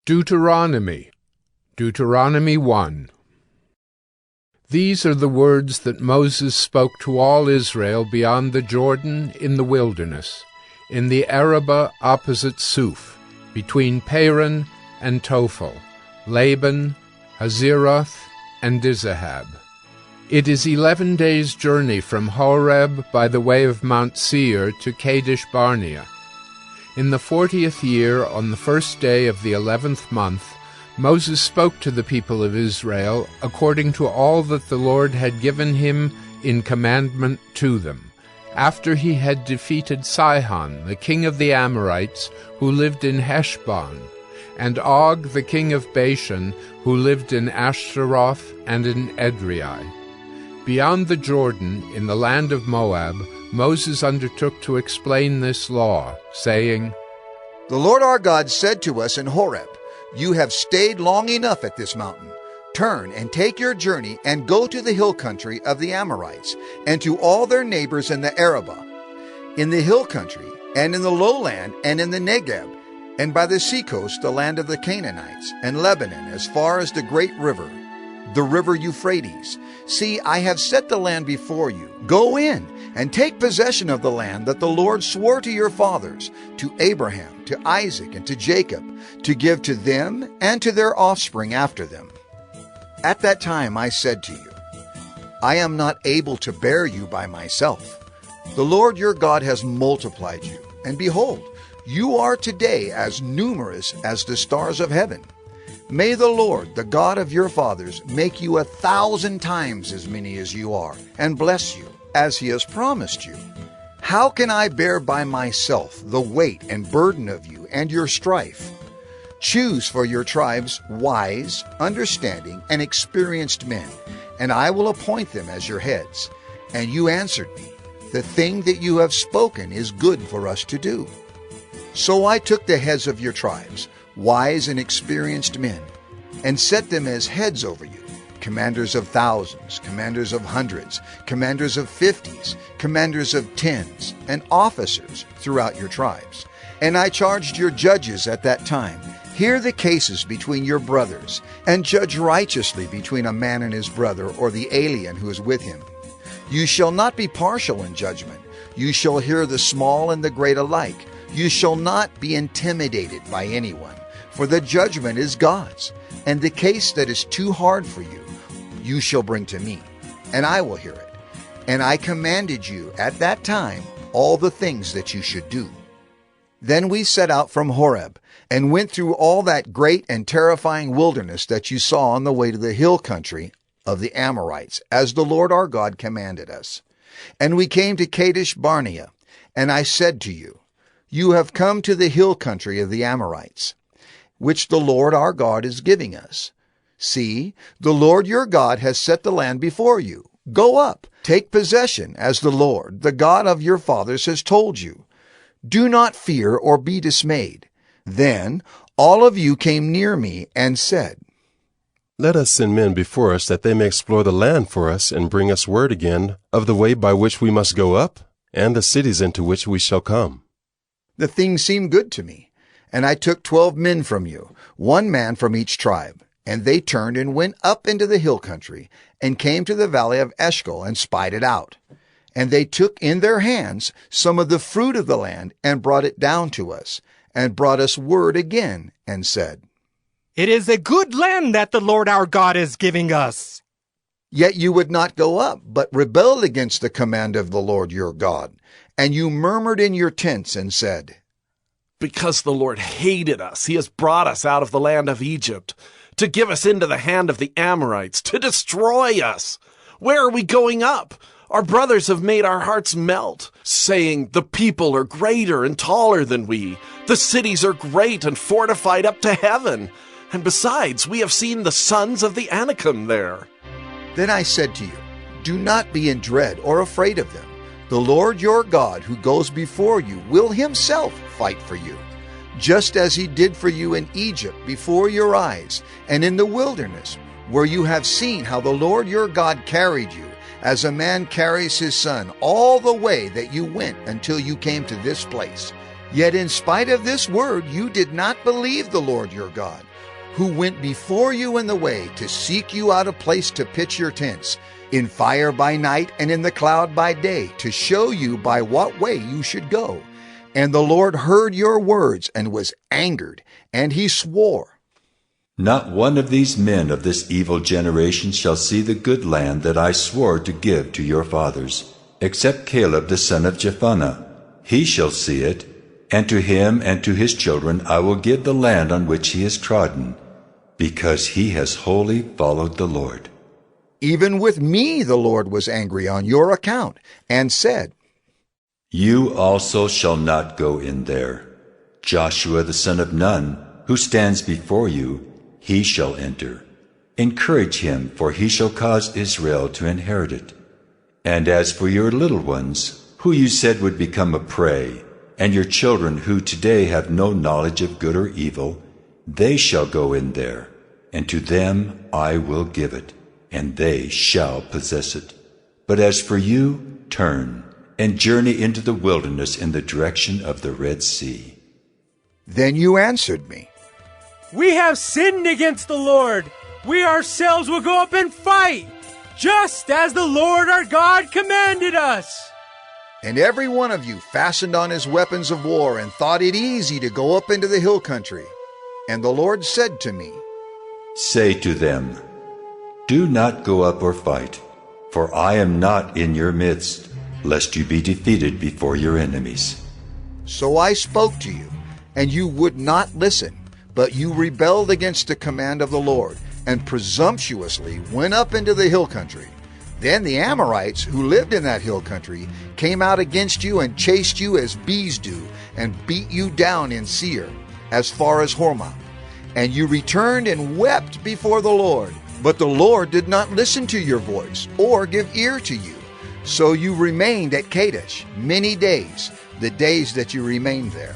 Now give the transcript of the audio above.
Deuteronomy 1. These are the words that Moses spoke to all Israel beyond the Jordan in the wilderness, in the Arabah opposite Suf, between Paran and Tophel, Laban, Hazeroth, and Dizahab. It is 11 days' journey from Horeb by the way of Mount Seir to Kadesh Barnea. In the 40th year, on the first day of the 11th month, Moses spoke to the people of Israel according to all that the Lord had given him in commandment to them, after he had defeated Sihon, the king of the Amorites, who lived in Heshbon, and Og, the king of Bashan, who lived in Ashtaroth and in Edrei. Beyond the Jordan, in the land of Moab, Moses undertook to explain this law, saying, The Lord our God said to us in Horeb, You have stayed long enough at this mountain. Turn and take your journey and go to the hill country of the Amorites, and to all their neighbors in the Arabah, in the hill country, and in the lowland, and in the Negeb, and by the seacoast, the land of the Canaanites, and Lebanon, as far as the great river, the river Euphrates. See, I have set the land before you. Go in and take possession of the land that the Lord swore to your fathers, to Abraham, to Isaac, and to Jacob, to give to them and to their offspring after them. At that time I said to you, I am not able to bear you by myself. The Lord your God has multiplied you, and behold, you are today as numerous as the stars of heaven. May the Lord, the God of your fathers, make you 1,000 times as many as you are, and bless you, as he has promised you. How can I bear by myself the weight and burden of you and your strife? Choose for your tribes wise, understanding, and experienced men, and I will appoint them as your heads. And you answered me, The thing that you have spoken is good for us to do. So I took the heads of your tribes, wise and experienced men, and set them as heads over you, commanders of thousands, commanders of hundreds, commanders of 50s, commanders of 10s, and officers throughout your tribes. And I charged your judges at that time, Hear the cases between your brothers, and judge righteously between a man and his brother, or the alien who is with him. You shall not be partial in judgment. You shall hear the small and the great alike. You shall not be intimidated by anyone, for the judgment is God's. And the case that is too hard for you, you shall bring to me, and I will hear it. And I commanded you at that time all the things that you should do. Then we set out from Horeb, and went through all that great and terrifying wilderness that you saw on the way to the hill country of the Amorites, as the Lord our God commanded us. And we came to Kadesh Barnea, and I said to you, You have come to the hill country of the Amorites, which the Lord our God is giving us. See, the Lord your God has set the land before you. Go up, take possession, as the Lord, the God of your fathers, has told you. Do not fear or be dismayed. Then all of you came near me and said, Let us send men before us, that they may explore the land for us, and bring us word again of the way by which we must go up, and the cities into which we shall come. The thing seemed good to me, and I took 12 men from you, 1 man from each tribe. And they turned and went up into the hill country, and came to the valley of Eshcol, and spied it out. And they took in their hands some of the fruit of the land, and brought it down to us, and brought us word again, and said, It is a good land that the Lord our God is giving us. Yet you would not go up, but rebelled against the command of the Lord your God. And you murmured in your tents, and said, Because the Lord hated us, he has brought us out of the land of Egypt, to give us into the hand of the Amorites, to destroy us. Where are we going up? Our brothers have made our hearts melt, saying, The people are greater and taller than we. The cities are great and fortified up to heaven. And besides, we have seen the sons of the Anakim there. Then I said to you, Do not be in dread or afraid of them. The Lord your God, who goes before you, will himself fight for you, just as he did for you in Egypt before your eyes, and in the wilderness, where you have seen how the Lord your God carried you, as a man carries his son, all the way that you went until you came to this place. Yet in spite of this word, you did not believe the Lord your God, who went before you in the way to seek you out a place to pitch your tents, in fire by night and in the cloud by day, to show you by what way you should go. And the Lord heard your words and was angered, and he swore, Not one of these men of this evil generation shall see the good land that I swore to give to your fathers, except Caleb the son of Jephunneh. He shall see it, and to him and to his children I will give the land on which he has trodden, because he has wholly followed the Lord. Even with me the Lord was angry on your account, and said, You also shall not go in there. Joshua the son of Nun, who stands before you, he shall enter. Encourage him, for he shall cause Israel to inherit it. And as for your little ones, who you said would become a prey, and your children who today have no knowledge of good or evil, they shall go in there, and to them I will give it, and they shall possess it. But as for you, turn, and journey into the wilderness in the direction of the Red Sea. Then you answered me, We have sinned against the Lord. We ourselves will go up and fight, just as the Lord our God commanded us. And every one of you fastened on his weapons of war and thought it easy to go up into the hill country. And the Lord said to me, Say to them, Do not go up or fight, for I am not in your midst, lest you be defeated before your enemies. So I spoke to you, and you would not listen, but you rebelled against the command of the Lord, and presumptuously went up into the hill country. Then the Amorites, who lived in that hill country, came out against you and chased you as bees do, and beat you down in Seir, as far as Hormah. And you returned and wept before the Lord. But the Lord did not listen to your voice, or give ear to you. So you remained at Kadesh many days, the days that you remained there.